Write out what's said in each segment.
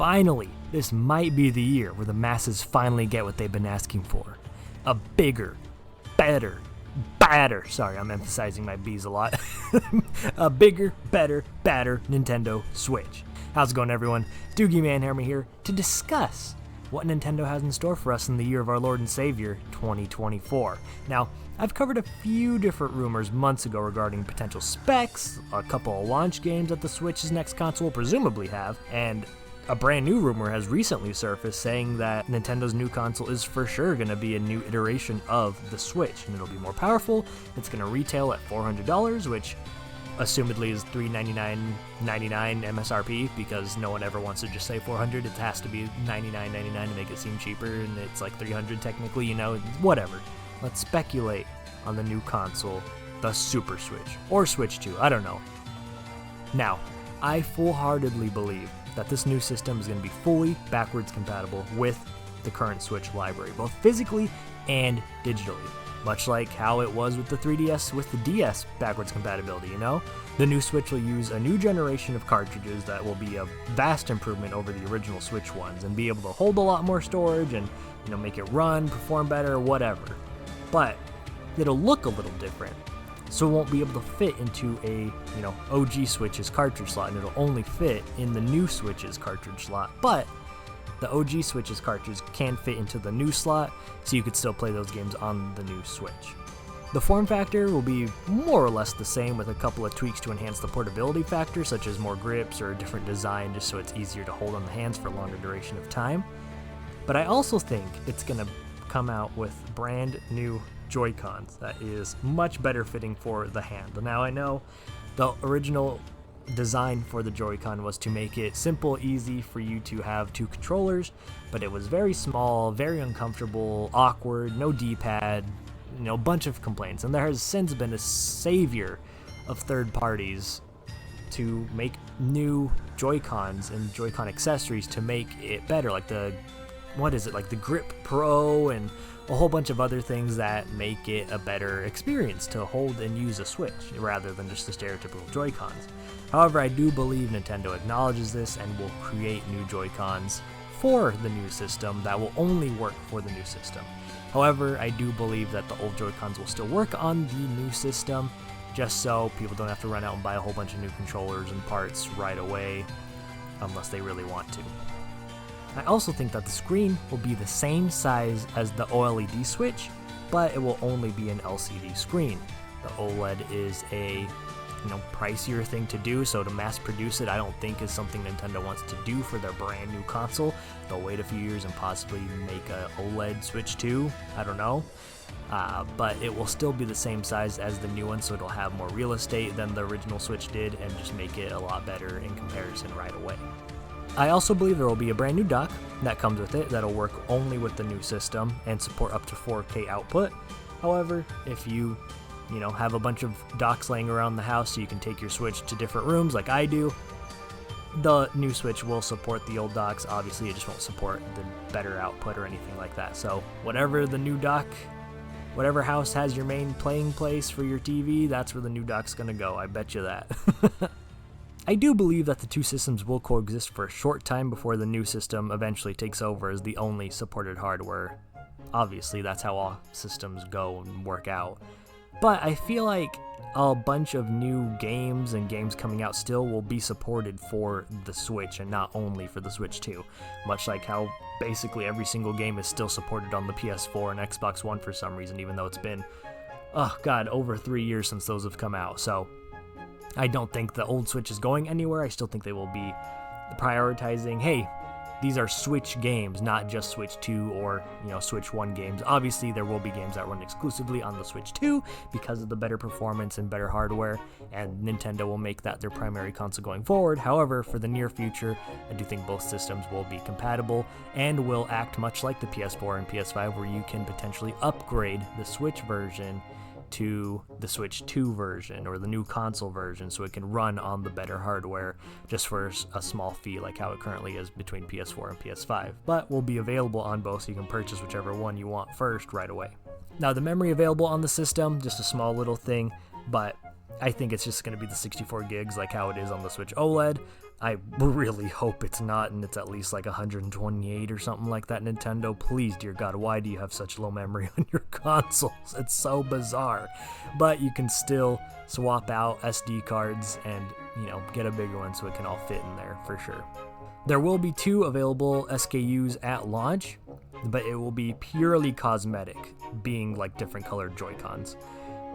finally, this might be the year where the masses finally get what they've been asking for. A bigger, better, badder, sorry, I'm emphasizing my B's a lot, a bigger, better, badder Nintendo Switch. How's it going, everyone? Doogie Manhammer here to discuss what Nintendo has in store for us in the year of our Lord and Savior, 2024. Now, I've covered a few different rumors months ago regarding potential specs, a couple of launch games that the Switch's next console will presumably have, and a brand new rumor has recently surfaced saying that Nintendo's new console is for sure going to be a new iteration of the Switch, and it'll be more powerful. It's going to retail at $400, which assumedly is $399.99 MSRP, because no one ever wants to just say $400. It has to be $99.99 to make it seem cheaper, and it's like $300 technically, you know, whatever. Let's speculate on the new console, the Super Switch, or Switch 2, I don't know. Now, I full-heartedly believe that this new system is going to be fully backwards compatible with the current Switch library, both physically and digitally. Much like how it was with the 3DS with the DS backwards compatibility, you know? The new Switch will use a new generation of cartridges that will be a vast improvement over the original Switch ones and be able to hold a lot more storage and, you know, make it run, perform better, whatever. But it'll look a little different, so it won't be able to fit into a, you know, OG Switch's cartridge slot, and it'll only fit in the new Switch's cartridge slot. But the OG Switch's cartridge can fit into the new slot, so you could still play those games on the new Switch. The form factor will be more or less the same, with a couple of tweaks to enhance the portability factor, such as more grips or a different design just so it's easier to hold on the hands for a longer duration of time. But I also think it's going to come out with brand new Joy-Cons that is much better fitting for the hand. Now, I know the original design for the Joy-Con was to make it simple, easy for you to have two controllers, but it was very small, very uncomfortable, awkward, no D-pad, you know, a bunch of complaints. And there has since been a savior of third parties to make new Joy-Cons and Joy-Con accessories to make it better, like the Grip Pro and a whole bunch of other things that make it a better experience to hold and use a Switch rather than just the stereotypical Joy-Cons. However, I do believe Nintendo acknowledges this and will create new Joy-Cons for the new system that will only work for the new system. However, I do believe that the old Joy-Cons will still work on the new system, just so people don't have to run out and buy a whole bunch of new controllers and parts right away, unless they really want to. I also think that the screen will be the same size as the OLED Switch, but it will only be an LCD screen. The OLED is a, you know, pricier thing to do, so to mass produce it I don't think is something Nintendo wants to do for their brand new console. They'll wait a few years and possibly make a OLED Switch 2, I don't know. But it will still be the same size as the new one, so it'll have more real estate than the original Switch did and just make it a lot better in comparison right away. I also believe there will be a brand new dock that comes with it that'll work only with the new system and support up to 4K output. However, if you have a bunch of docks laying around the house so you can take your Switch to different rooms like I do, the new Switch will support the old docks. Obviously, it just won't support the better output or anything like that. So whatever the new dock, whatever house has your main playing place for your TV, that's where the new dock's gonna go. I bet you that. I do believe that the two systems will coexist for a short time before the new system eventually takes over as the only supported hardware. Obviously, that's how all systems go and work out. But I feel like a bunch of new games and games coming out still will be supported for the Switch and not only for the Switch 2. Much like how basically every single game is still supported on the PS4 and Xbox One for some reason, even though it's been, over 3 years since those have come out. So I don't think the old Switch is going anywhere. I still think they will be prioritizing, hey, these are Switch games, not just Switch 2 or, Switch 1 games. Obviously, there will be games that run exclusively on the Switch 2 because of the better performance and better hardware, and Nintendo will make that their primary console going forward. However, for the near future, I do think both systems will be compatible and will act much like the PS4 and PS5, where you can potentially upgrade the Switch version to the Switch 2 version or the new console version so it can run on the better hardware just for a small fee like how it currently is between PS4 and PS5, but will be available on both so you can purchase whichever one you want first right away. Now, the memory available on the system, just a small little thing, but I think it's just going to be the 64 gigs like how it is on the Switch OLED. I really hope it's not, and it's at least like 128 or something like that. Nintendo, please, dear God, why do you have such low memory on your consoles? It's so bizarre. But you can still swap out SD cards and, get a bigger one so it can all fit in there for sure. There will be 2 available SKUs at launch, but it will be purely cosmetic, being like different colored Joy-Cons.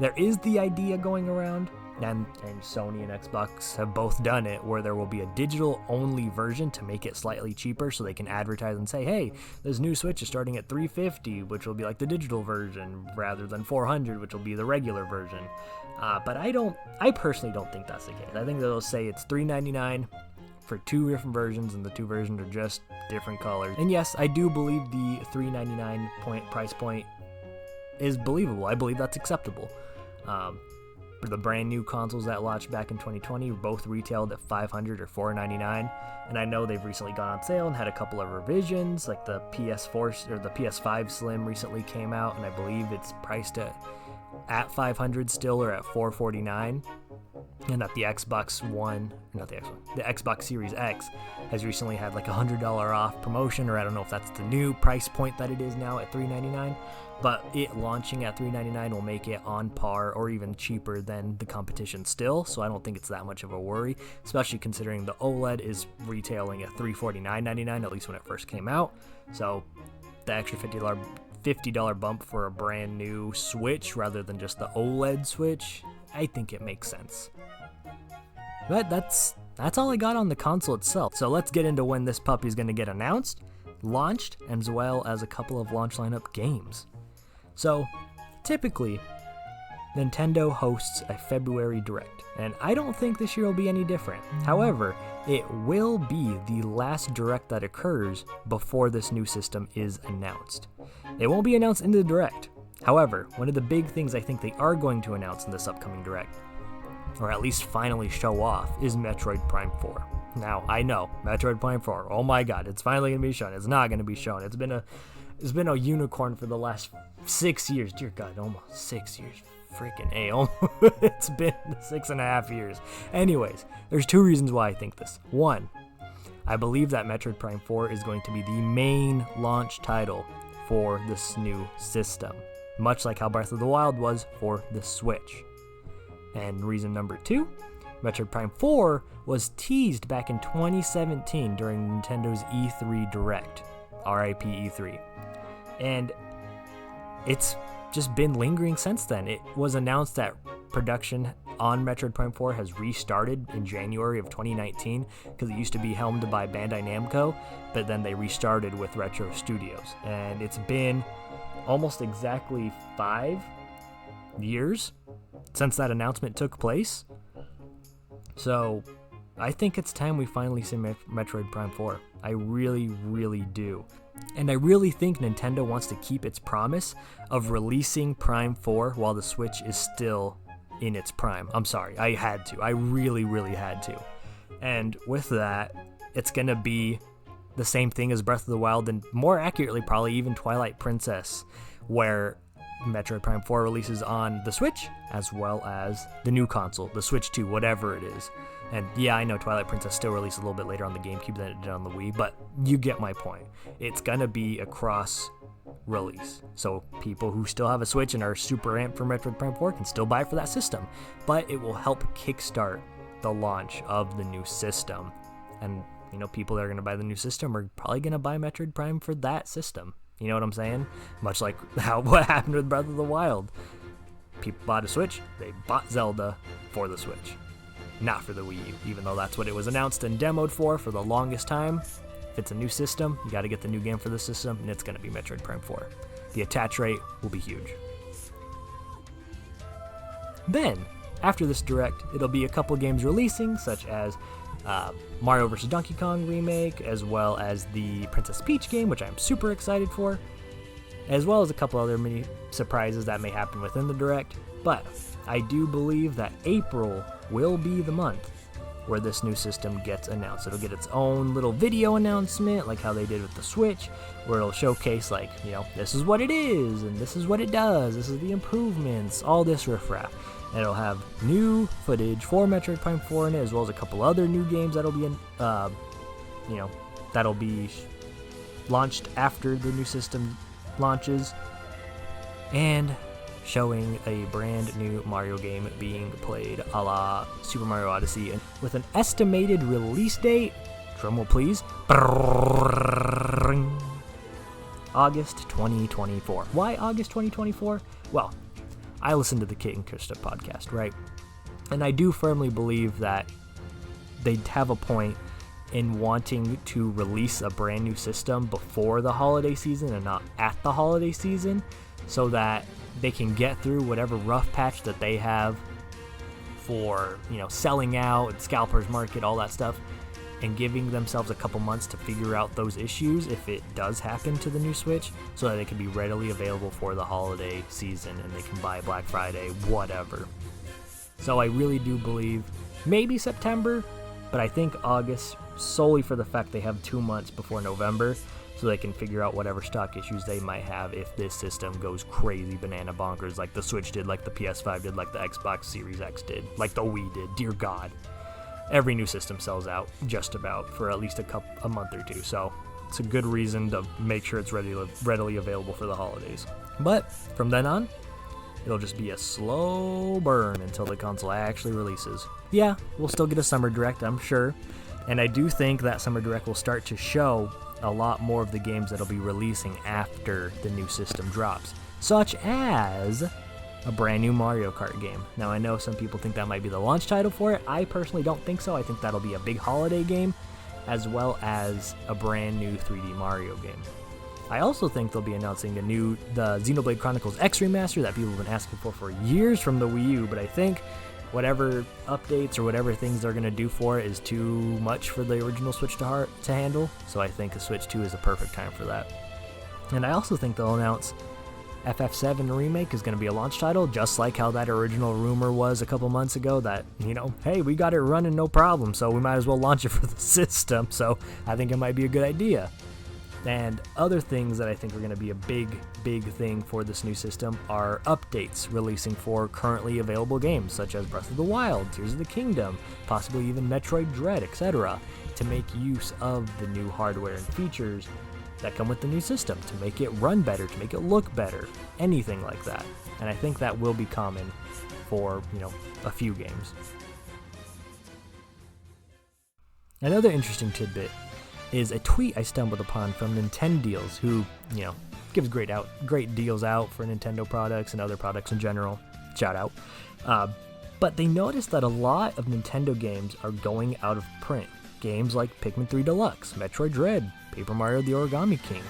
There is the idea going around, and Sony and Xbox have both done it, where there will be a digital-only version to make it slightly cheaper so they can advertise and say, hey, this new Switch is starting at $350, which will be like the digital version, rather than $400, which will be the regular version. But I personally don't think that's the case. I think they'll say it's $399 for 2 different versions, and the 2 versions are just different colors. And yes, I do believe the $399 price point is believable. I believe that's acceptable. For the brand new consoles that launched back in 2020, both retailed at $500 or $499, and I know they've recently gone on sale and had a couple of revisions, like the PS4 or the PS5 Slim recently came out, and I believe it's priced at $500 still, or at $449. And that the Xbox Series X has recently had like $100 off promotion, or I don't know if that's the new price point that it is now at $399. But it launching at $399 will make it on par or even cheaper than the competition still, so I don't think it's that much of a worry, especially considering the OLED is retailing at $349.99, at least when it first came out. So the extra $50 bump for a brand new Switch rather than just the OLED Switch, I think it makes sense. But that's all I got on the console itself. So let's get into when this puppy is going to get announced, launched, as well as a couple of launch lineup games. So typically, Nintendo hosts a February Direct, and I don't think this year will be any different. However, it will be the last Direct that occurs before this new system is announced. It won't be announced in the Direct. However, one of the big things I think they are going to announce in this upcoming Direct, or at least finally show off, is Metroid Prime 4. Now, I know, Metroid Prime 4, oh my god, it's finally going to be shown. It's not going to be shown. It's been a unicorn for the last 6 years. Dear God, almost 6 years. Freaking A. It's been 6.5 years. Anyways, there's 2 reasons why I think this. 1, I believe that Metroid Prime 4 is going to be the main launch title for this new system, much like how Breath of the Wild was for the Switch. And reason number 2, Metroid Prime 4 was teased back in 2017 during Nintendo's E3 Direct, RIP E3. And it's just been lingering since then. It was announced that production on Metroid Prime 4 has restarted in January of 2019 because it used to be helmed by Bandai Namco, but then they restarted with Retro Studios. And it's been almost exactly 5 years since that announcement took place. So I think it's time we finally see Metroid Prime 4. I really, really do. And I really think Nintendo wants to keep its promise of releasing Prime 4 while the Switch is still in its prime. I'm sorry, I had to. I really, really had to. And with that, it's going to be the same thing as Breath of the Wild, and more accurately, probably even Twilight Princess, where Metroid Prime 4 releases on the Switch, as well as the new console, the Switch 2, whatever it is. And yeah, I know Twilight Princess still released a little bit later on the GameCube than it did on the Wii, but you get my point. It's gonna be a cross release. So people who still have a Switch and are super amped for Metroid Prime 4 can still buy it for that system, but it will help kickstart the launch of the new system. And people that are gonna buy the new system are probably gonna buy Metroid Prime for that system. You know what I'm saying? Much like what happened with Breath of the Wild. People bought a Switch, they bought Zelda for the Switch, not for the Wii U, even though that's what it was announced and demoed for the longest time. If it's a new system, you got to get the new game for the system, and it's going to be Metroid Prime 4. The attach rate will be huge. Then, after this Direct, it'll be a couple games releasing, such as Mario vs. Donkey Kong remake, as well as the Princess Peach game, which I'm super excited for, as well as a couple other mini surprises that may happen within the Direct. But I do believe that April will be the month where this new system gets announced. It'll get its own little video announcement, like how they did with the Switch, where it'll showcase, like, you know, this is what it is, and this is what it does, this is the improvements, all this riffraff. And it'll have new footage for Metroid Prime 4 in it, as well as a couple other new games that'll be in, that'll be launched after the new system launches, and showing a brand new Mario game being played a la Super Mario Odyssey, and with an estimated release date, drumroll please, August 2024. Why August 2024? Well, I listen to the Kit and Krista podcast, right? And I do firmly believe that they'd have a point in wanting to release a brand new system before the holiday season and not at the holiday season, so that they can get through whatever rough patch that they have for, you know, selling out, scalpers market, all that stuff, and giving themselves a couple months to figure out those issues if it does happen to the new Switch, so that it can be readily available for the holiday season and they can buy Black Friday, whatever. So I really do believe maybe September, but I think August, solely for the fact they have 2 months before November, so they can figure out whatever stock issues they might have if this system goes crazy banana bonkers like the Switch did, like the PS5 did, like the Xbox Series X did, like the Wii did. Dear God. Every new system sells out just about for at least a month or two, so it's a good reason to make sure it's readily available for the holidays. But from then on, it'll just be a slow burn until the console actually releases. Yeah, we'll still get a Summer Direct, I'm sure, and I do think that Summer Direct will start to show a lot more of the games that'll be releasing after the new system drops, such as a brand new Mario Kart game. Now, I know some people think that might be the launch title for it. I personally don't think so. I think that'll be a big holiday game, as well as a brand new 3D Mario game. I also think they'll be announcing the Xenoblade Chronicles X remaster that people have been asking for years from the Wii U, but I think whatever updates or whatever things they're going to do for it is too much for the original Switch to handle, so I think the Switch 2 is a perfect time for that. And I also think they'll announce FF7 Remake is going to be a launch title, just like how that original rumor was a couple months ago that, you know, hey, we got it running no problem, so we might as well launch it for the system, so I think it might be a good idea. And other things that I think are going to be a big thing for this new system are updates releasing for currently available games, such as Breath of the Wild, Tears of the Kingdom, possibly even Metroid Dread, etc., to make use of the new hardware and features that come with the new system, to make it run better, to make it look better, anything like that. And I think that will be common for, you know, a few games. Another interesting tidbit is a tweet I stumbled upon from Nintendeals, who, you know, gives great deals out for Nintendo products and other products in general. Shout out. But they noticed that a lot of Nintendo games are going out of print. Games like Pikmin 3 Deluxe, Metroid Dread, Paper Mario the Origami King,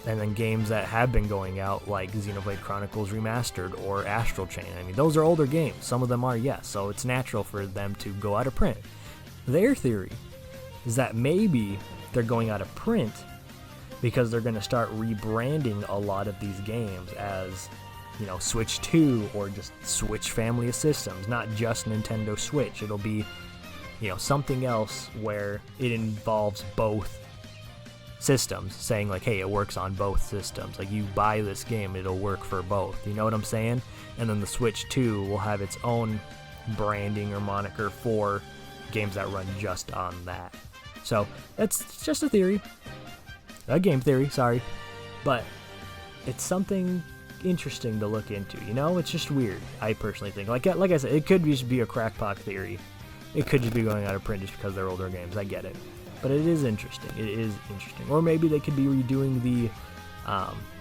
and then games that have been going out like Xenoblade Chronicles Remastered or Astral Chain. I mean, those are older games. Some of them are, yes, so it's natural for them to go out of print. Their theory is that maybe they're going out of print because they're going to start rebranding a lot of these games as, you know, Switch 2 or just Switch family of systems, not just Nintendo Switch. It'll be, you know, something else where it involves both systems, saying like, hey, it works on both systems. Like, you buy this game, it'll work for both. You know what I'm saying? And then the Switch 2 will have its own branding or moniker for games that run just on that. So that's just a theory, a game theory, sorry, but it's something interesting to look into. You know, it's just weird. I personally think, like I said, it could just be a crackpot theory. It could just be going out of print just because they're older games. I get it, but it is interesting. It is interesting. Or maybe they could be redoing the,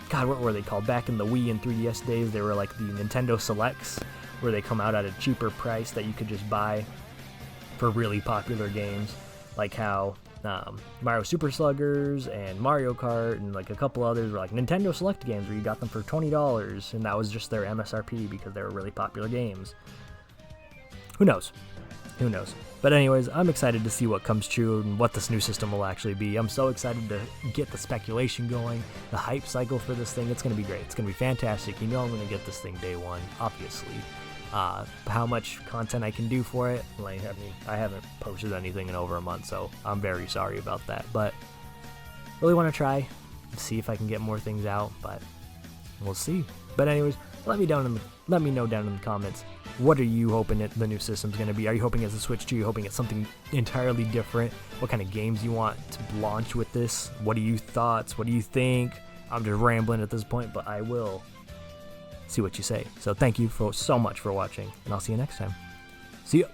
God, what were they called? Back in the Wii and 3DS days, they were like the Nintendo Selects, where they come out at a cheaper price that you could just buy for really popular games, like how Mario Super Sluggers and Mario Kart and like a couple others were like Nintendo Select games where you got them for $20, and that was just their MSRP because they were really popular games. Who knows? Who knows? But anyways, I'm excited to see what comes true and what this new system will actually be. I'm so excited to get the speculation going, the hype cycle for this thing. It's going to be great. It's going to be fantastic. You know I'm going to get this thing day one, obviously. how much content I can do for it. Like, I mean, I haven't posted anything in over a month, so I'm very sorry about that. But really want to try, see if I can get more things out, but we'll see. But anyways, let me know down in the comments. What are you hoping that the new system's going to be? Are you hoping it's a Switch 2? Are you hoping it's something entirely different? What kind of games you want to launch with this? What are your thoughts? What do you think? I'm just rambling at this point, but I will see what you say. So thank you so much for watching, and I'll see you next time. See ya!